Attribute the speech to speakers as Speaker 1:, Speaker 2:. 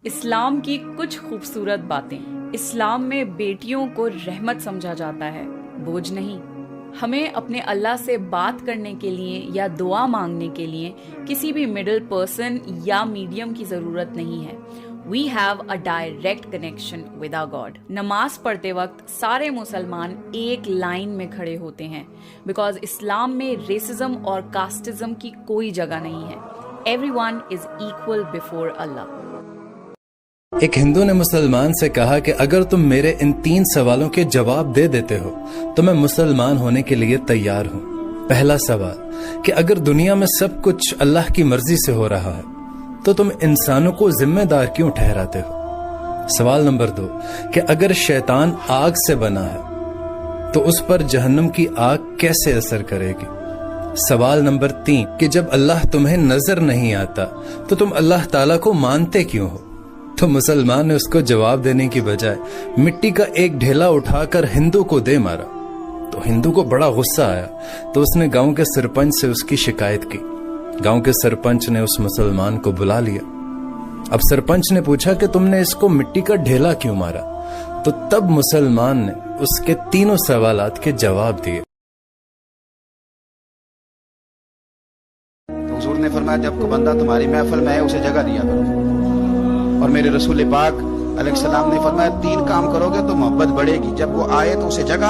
Speaker 1: اسلام کی کچھ خوبصورت باتیں۔ اسلام میں بیٹیوں کو رحمت سمجھا جاتا ہے، بوجھ نہیں۔ ہمیں اپنے اللہ سے بات کرنے کے لیے یا دعا مانگنے کے لیے کسی بھی مڈل پرسن یا میڈیم کی ضرورت نہیں ہے۔ We have a direct connection with our God۔ نماز پڑھتے وقت سارے مسلمان ایک لائن میں کھڑے ہوتے ہیں بیکاز اسلام میں ریسزم اور کاسٹزم کی کوئی جگہ نہیں ہے۔ Everyone is equal before Allah۔
Speaker 2: ایک ہندو نے مسلمان سے کہا کہ اگر تم میرے ان 3 سوالوں کے جواب دے دیتے ہو تو میں مسلمان ہونے کے لیے تیار ہوں۔ پہلا سوال کہ اگر دنیا میں سب کچھ اللہ کی مرضی سے ہو رہا ہے تو تم انسانوں کو ذمہ دار کیوں ٹھہراتے ہو؟ سوال نمبر 2 کہ اگر شیطان آگ سے بنا ہے تو اس پر جہنم کی آگ کیسے اثر کرے گی؟ سوال نمبر 3 کہ جب اللہ تمہیں نظر نہیں آتا تو تم اللہ تعالیٰ کو مانتے کیوں ہو؟ تو مسلمان نے اس کو جواب دینے کی بجائے مٹی کا ایک ڈھیلا اٹھا کر ہندو کو دے مارا۔ تو ہندو کو بڑا غصہ آیا تو اس نے گاؤں کے سرپنچ سے اس کی شکایت کی۔ گاؤں کے سرپنچ نے اس مسلمان کو بلا لیا۔ اب سرپنچ نے پوچھا کہ تم نے اس کو مٹی کا ڈھیلا کیوں مارا؟ تو تب مسلمان نے اس کے 3 سوالات کے جواب دیے۔
Speaker 3: تو حضور نے فرمایا جب کوئی بندہ تمہاری محفل میں ہے اسے جگہ دیا کرو، اور میرے رسول پاک علیہ السلام نے فرمایا 3 کام کرو گے تو محبت بڑھے گی، جب وہ آئے تو اسے جگہ